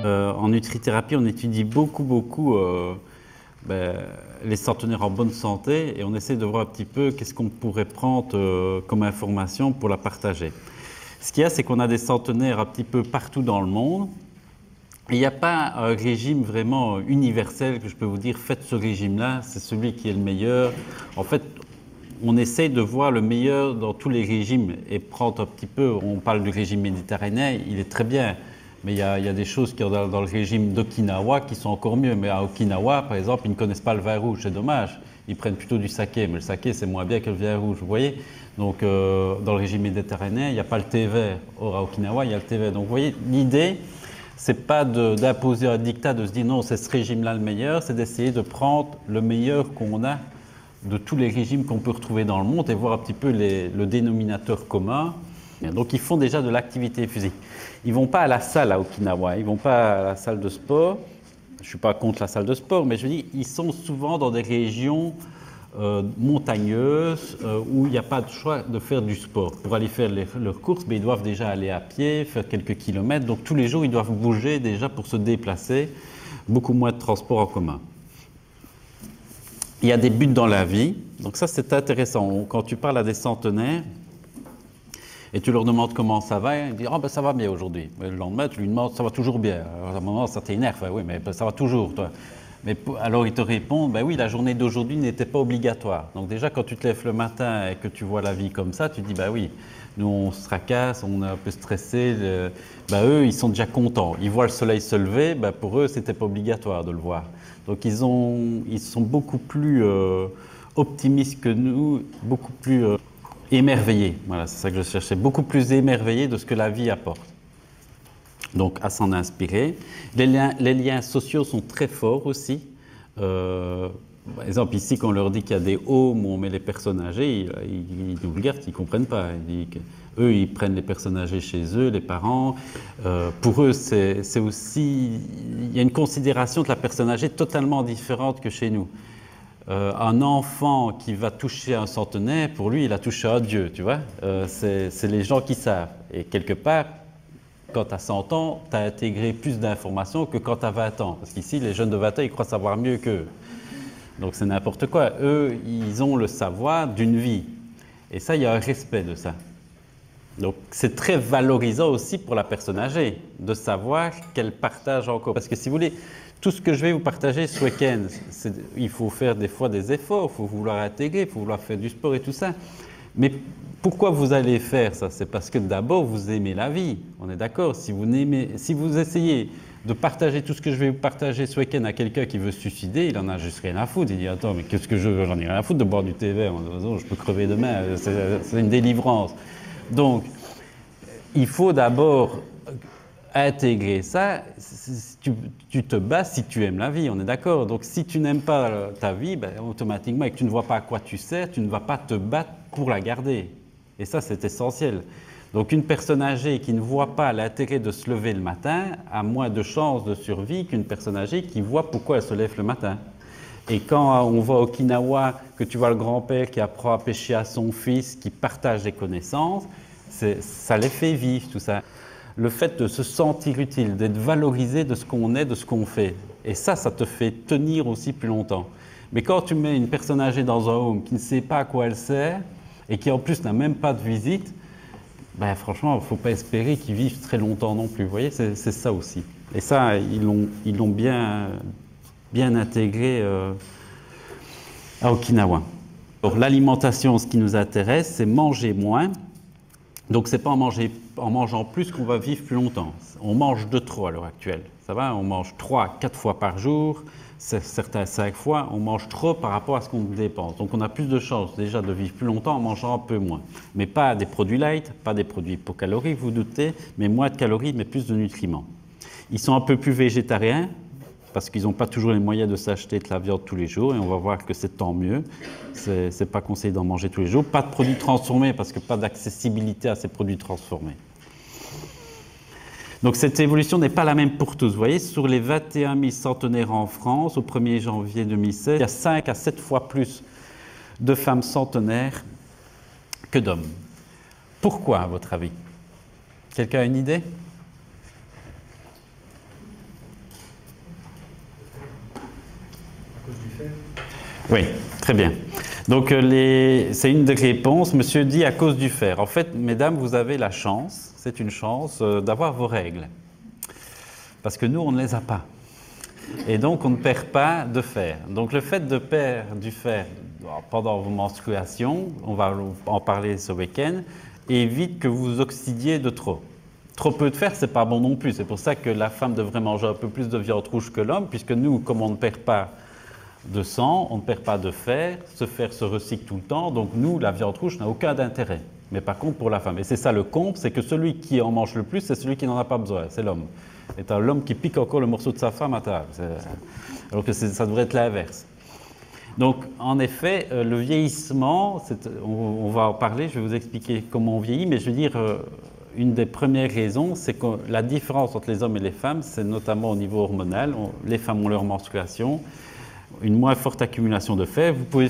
En nutrithérapie, on étudie beaucoup les centenaires en bonne santé et on essaie de voir un petit peu qu'est-ce qu'on pourrait prendre comme information pour la partager. Ce qu'il y a, c'est qu'on a des centenaires un petit peu partout dans le monde. Il n'y a pas un régime vraiment universel que je peux vous dire, faites ce régime-là, c'est celui qui est le meilleur. En fait, on essaie de voir le meilleur dans tous les régimes et prendre un petit peu, on parle du régime méditerranéen, il est très bien. Mais il y a des choses qui sont dans le régime d'Okinawa qui sont encore mieux. Mais à Okinawa, par exemple, ils ne connaissent pas le vin rouge, c'est dommage. Ils prennent plutôt du saké, mais le saké, c'est moins bien que le vin rouge, vous voyez. Donc, dans le régime méditerranéen, il n'y a pas le thé vert. Or, à Okinawa, il y a le thé vert. Donc, vous voyez, l'idée, c'est pas d'imposer un dictat, de se dire non, c'est ce régime-là le meilleur, c'est d'essayer de prendre le meilleur qu'on a de tous les régimes qu'on peut retrouver dans le monde et voir un petit peu le dénominateur commun. Donc ils font déjà de l'activité physique. Ils ne vont pas à la salle à Okinawa, ils ne vont pas à la salle de sport. Je ne suis pas contre la salle de sport, mais je dis ils sont souvent dans des régions montagneuses où il n'y a pas de choix de faire du sport. Pour aller faire leurs courses, mais ils doivent déjà aller à pied, faire quelques kilomètres. Donc tous les jours, ils doivent bouger déjà pour se déplacer. Beaucoup moins de transport en commun. Il y a des buts dans la vie. Donc ça, c'est intéressant. Quand tu parles à des centenaires, et tu leur demandes comment ça va, ils disent « Ah, ben ça va bien aujourd'hui ». Le lendemain, tu lui demandes « Ça va toujours bien ». Alors, à un moment, ça t'énerve. « Oui, mais ça va toujours, toi ». Mais alors, ils te répondent « Ben oui, la journée d'aujourd'hui n'était pas obligatoire ». Donc déjà, quand tu te lèves le matin et que tu vois la vie comme ça, tu te dis « Ben oui, nous, on se tracasse, on est un peu stressé. Ben eux, ils sont déjà contents. Ils voient le soleil se lever, ben pour eux, c'était pas obligatoire de le voir. Donc, ils sont beaucoup plus optimistes que nous, beaucoup plus... émerveillé, voilà, c'est ça que je cherchais, beaucoup plus émerveillé de ce que la vie apporte. Donc, à s'en inspirer. Les liens sociaux sont très forts aussi. Par exemple, ici, quand on leur dit qu'il y a des homes où on met les personnes âgées, ils nous regardent, ils ne comprennent pas. Eux, ils prennent les personnes âgées chez eux, les parents. Pour eux, c'est aussi... Il y a une considération de la personne âgée totalement différente que chez nous. Un enfant qui va toucher un centenaire, pour lui, il a touché un Dieu, tu vois. C'est les gens qui savent. Et quelque part, quand tu as 100 ans, tu as intégré plus d'informations que quand tu as 20 ans. Parce qu'ici, les jeunes de 20 ans, ils croient savoir mieux qu'eux. Donc c'est n'importe quoi. Eux, ils ont le savoir d'une vie. Et ça, il y a un respect de ça. Donc c'est très valorisant aussi pour la personne âgée de savoir qu'elle partage encore. Parce que si vous voulez, tout ce que je vais vous partager ce week-end, il faut faire des fois des efforts, il faut vouloir intégrer, il faut vouloir faire du sport et tout ça. Mais pourquoi vous allez faire ça? C'est parce que d'abord, vous aimez la vie. On est d'accord? Si vous essayez de partager tout ce que je vais vous partager ce week-end à quelqu'un qui veut se suicider, il en a juste rien à foutre. Il dit, attends, mais qu'est-ce que je veux? J'en ai rien à foutre de boire du thé vert. Je peux crever demain. C'est une délivrance. Donc, il faut d'abord intégrer ça. Tu te bats si tu aimes la vie, on est d'accord. Donc si tu n'aimes pas ta vie, ben, automatiquement, et que tu ne vois pas à quoi tu sers, tu ne vas pas te battre pour la garder. Et ça, c'est essentiel. Donc une personne âgée qui ne voit pas l'intérêt de se lever le matin a moins de chances de survie qu'une personne âgée qui voit pourquoi elle se lève le matin. Et quand on va à Okinawa, que tu vois le grand-père qui apprend à pêcher à son fils, qui partage des connaissances, ça les fait vivre, tout ça. Le fait de se sentir utile, d'être valorisé de ce qu'on est, de ce qu'on fait. Et ça te fait tenir aussi plus longtemps. Mais quand tu mets une personne âgée dans un home qui ne sait pas à quoi elle sert et qui en plus n'a même pas de visite, ben franchement, il ne faut pas espérer qu'ils vivent très longtemps non plus. Vous voyez, c'est ça aussi. Et ça, ils l'ont bien intégré à Okinawa. Alors, l'alimentation, ce qui nous intéresse, c'est manger moins. Donc, ce n'est pas en mangeant plus qu'on va vivre plus longtemps. On mange de trop à l'heure actuelle. Ça va? On mange 3, 4 fois par jour, certains 5 fois. On mange trop par rapport à ce qu'on dépense. Donc, on a plus de chances déjà de vivre plus longtemps en mangeant un peu moins. Mais pas des produits light, pas des produits hypocaloriques, vous doutez, mais moins de calories, mais plus de nutriments. Ils sont un peu plus végétariens, parce qu'ils n'ont pas toujours les moyens de s'acheter de la viande tous les jours, et on va voir que c'est tant mieux. C'est pas conseillé d'en manger tous les jours. Pas de produits transformés, parce que pas d'accessibilité à ces produits transformés. Donc cette évolution n'est pas la même pour tous. Vous voyez, sur les 21 000 centenaires en France, au 1er janvier 2016, il y a 5 à 7 fois plus de femmes centenaires que d'hommes. Pourquoi, à votre avis? Quelqu'un a une idée? Oui, très bien. Donc, c'est une des réponses. Monsieur dit à cause du fer. En fait, mesdames, vous avez la chance, c'est une chance, d'avoir vos règles. Parce que nous, on ne les a pas. Et donc, on ne perd pas de fer. Donc, le fait de perdre du fer pendant vos menstruations, on va en parler ce week-end, évite que vous oxydiez de trop. Trop peu de fer, c'est pas bon non plus. C'est pour ça que la femme devrait manger un peu plus de viande rouge que l'homme, puisque nous, comme on ne perd pas de sang, on ne perd pas de fer, ce fer se recycle tout le temps, donc nous, la viande rouge n'a aucun intérêt. Mais par contre, pour la femme, et c'est ça le comble, c'est que celui qui en mange le plus, c'est celui qui n'en a pas besoin, c'est l'homme. Et t'as l'homme qui pique encore le morceau de sa femme à table, alors que ça devrait être l'inverse. Donc, en effet, le vieillissement, on va en parler, je vais vous expliquer comment on vieillit, mais je veux dire, une des premières raisons, c'est que la différence entre les hommes et les femmes, c'est notamment au niveau hormonal. Les femmes ont leur menstruation, une moins forte accumulation de fer. Vous pouvez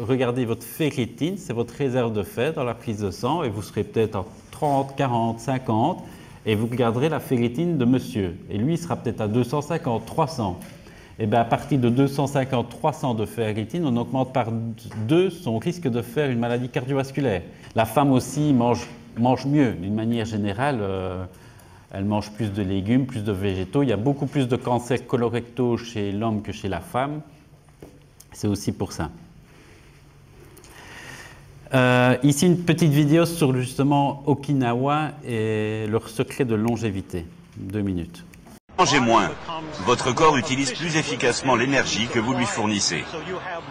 regarder votre ferritine, c'est votre réserve de fer dans la prise de sang, et vous serez peut-être en 30, 40, 50, et vous regarderez la ferritine de monsieur. Et lui, il sera peut-être à 250, 300. Et bien à partir de 250, 300 de ferritine, on augmente par 2 son risque de faire une maladie cardiovasculaire. La femme aussi mange mieux, d'une manière générale. Elle mange plus de légumes, plus de végétaux. Il y a beaucoup plus de cancers colorectaux chez l'homme que chez la femme. C'est aussi pour ça. Ici, une petite vidéo sur justement Okinawa et leur secret de longévité. 2 minutes. Mangez moins. Votre corps utilise plus efficacement l'énergie que vous lui fournissez.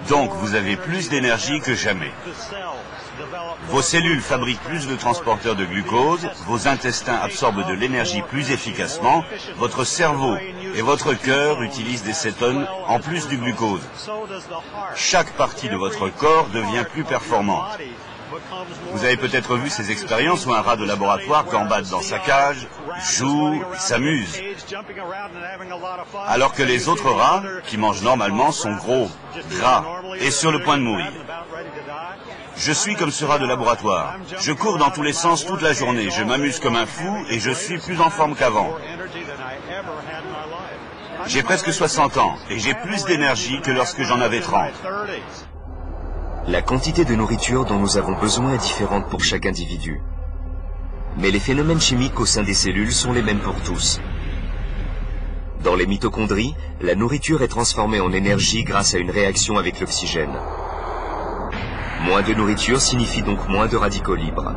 Donc, vous avez plus d'énergie que jamais. Vos cellules fabriquent plus de transporteurs de glucose, vos intestins absorbent de l'énergie plus efficacement, votre cerveau et votre cœur utilisent des cétones en plus du glucose. Chaque partie de votre corps devient plus performante. Vous avez peut-être vu ces expériences où un rat de laboratoire gambade dans sa cage, joue et s'amuse. Alors que les autres rats, qui mangent normalement, sont gros, gras et sur le point de mourir. Je suis comme ce rat de laboratoire. Je cours dans tous les sens toute la journée, je m'amuse comme un fou et je suis plus en forme qu'avant. J'ai presque 60 ans et j'ai plus d'énergie que lorsque j'en avais 30. La quantité de nourriture dont nous avons besoin est différente pour chaque individu. Mais les phénomènes chimiques au sein des cellules sont les mêmes pour tous. Dans les mitochondries, la nourriture est transformée en énergie grâce à une réaction avec l'oxygène. Moins de nourriture signifie donc moins de radicaux libres.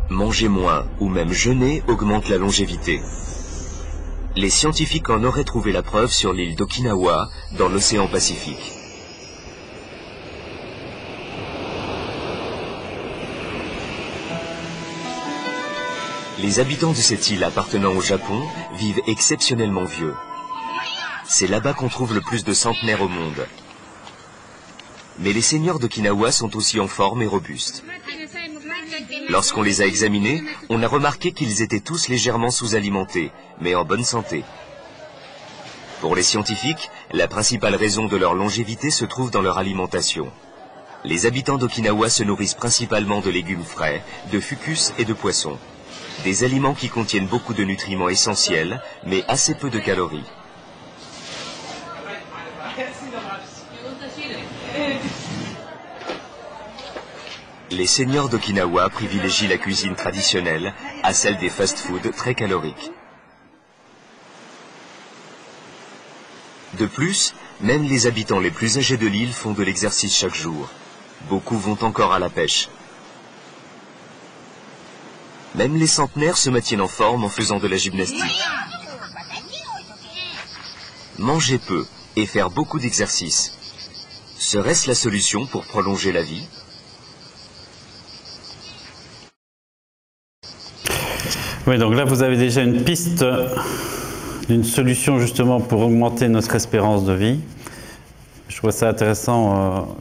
Manger moins ou même jeûner augmente la longévité. Les scientifiques en auraient trouvé la preuve sur l'île d'Okinawa, dans l'océan Pacifique. Les habitants de cette île appartenant au Japon vivent exceptionnellement vieux. C'est là-bas qu'on trouve le plus de centenaires au monde. Mais les seigneurs d'Okinawa sont aussi en forme et robustes. Lorsqu'on les a examinés, on a remarqué qu'ils étaient tous légèrement sous-alimentés, mais en bonne santé. Pour les scientifiques, la principale raison de leur longévité se trouve dans leur alimentation. Les habitants d'Okinawa se nourrissent principalement de légumes frais, de fucus et de poissons. Des aliments qui contiennent beaucoup de nutriments essentiels, mais assez peu de calories. Les seigneurs d'Okinawa privilégient la cuisine traditionnelle à celle des fast-foods très caloriques. De plus, même les habitants les plus âgés de l'île font de l'exercice chaque jour. Beaucoup vont encore à la pêche. Même les centenaires se maintiennent en forme en faisant de la gymnastique. Manger peu et faire beaucoup d'exercices. Serait-ce la solution pour prolonger la vie ? Oui, donc là, vous avez déjà une piste d'une solution justement pour augmenter notre espérance de vie. Je trouve ça intéressant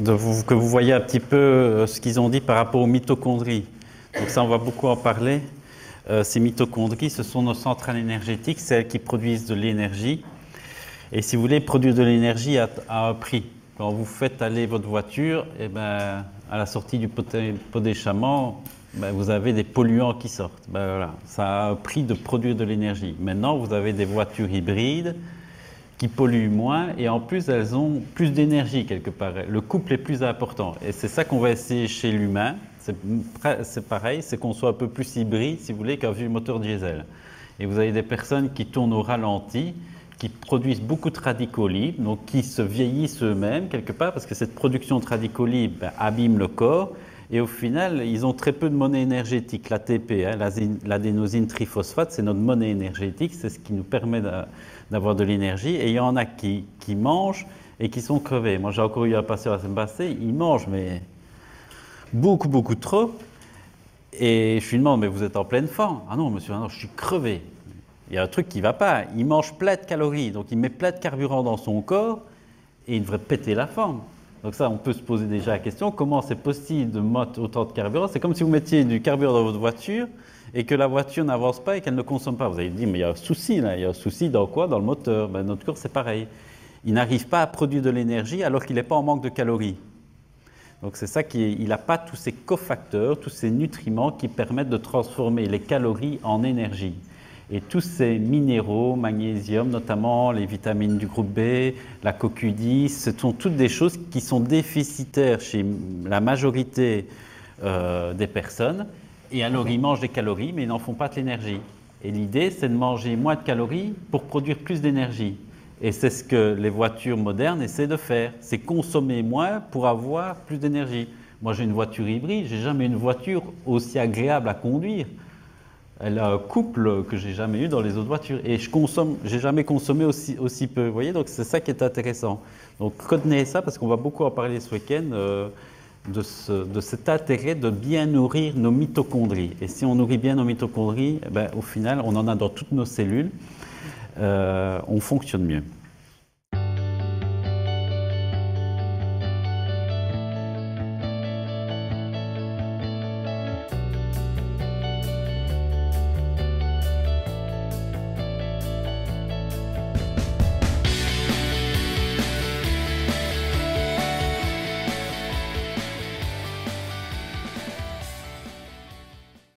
que vous voyez un petit peu ce qu'ils ont dit par rapport aux mitochondries. Donc ça, on va beaucoup en parler. Ces mitochondries, ce sont nos centrales énergétiques, celles qui produisent de l'énergie. Et si vous voulez, produire de l'énergie à un prix. Quand vous faites aller votre voiture, eh ben, à la sortie du pot d'échappement, ben, vous avez des polluants qui sortent. Ben, voilà. Ça a un prix de produire de l'énergie. Maintenant, vous avez des voitures hybrides qui polluent moins et en plus, elles ont plus d'énergie quelque part. Le couple est plus important. Et c'est ça qu'on va essayer chez l'humain. C'est pareil, c'est qu'on soit un peu plus hybride, si vous voulez, qu'un vieux moteur diesel. Et vous avez des personnes qui tournent au ralenti, qui produisent beaucoup de radicaux libres, donc qui se vieillissent eux-mêmes quelque part, parce que cette production de radicaux libres abîme le corps. Et au final, ils ont très peu de monnaie énergétique. L'ATP, hein, l'adénosine triphosphate, c'est notre monnaie énergétique, c'est ce qui nous permet d'avoir de l'énergie. Et il y en a qui mangent et qui sont crevés. Moi, j'ai encore eu un patient la semaine passée, il mange, mais beaucoup, beaucoup trop. Et je lui demande, mais vous êtes en pleine forme? Ah non, monsieur, non, je suis crevé. Il y a un truc qui ne va pas. Il mange plein de calories, donc il met plein de carburant dans son corps et il devrait péter la forme. Donc ça, on peut se poser déjà la question, comment c'est possible de mettre autant de carburant? C'est comme si vous mettiez du carburant dans votre voiture et que la voiture n'avance pas et qu'elle ne consomme pas. Vous allez dire, mais il y a un souci là. Il y a un souci dans quoi? Dans le moteur. Ben, notre corps, c'est pareil. Il n'arrive pas à produire de l'énergie alors qu'il n'est pas en manque de calories. Donc c'est ça il n'a pas tous ces cofacteurs, tous ces nutriments qui permettent de transformer les calories en énergie. Et tous ces minéraux, magnésium notamment, les vitamines du groupe B, la CoQ10, ce sont toutes des choses qui sont déficitaires chez la majorité des personnes. Et alors ils mangent des calories, mais ils n'en font pas de l'énergie. Et l'idée, c'est de manger moins de calories pour produire plus d'énergie. Et c'est ce que les voitures modernes essaient de faire, c'est consommer moins pour avoir plus d'énergie. Moi j'ai une voiture hybride, j'ai jamais eu une voiture aussi agréable à conduire. Elle a un couple que j'ai jamais eu dans les autres voitures et j'ai jamais consommé aussi peu. Vous voyez, donc c'est ça qui est intéressant. Donc retenez ça parce qu'on va beaucoup en parler ce week-end de cet intérêt de bien nourrir nos mitochondries. Et si on nourrit bien nos mitochondries, ben, au final, on en a dans toutes nos cellules. On fonctionne mieux.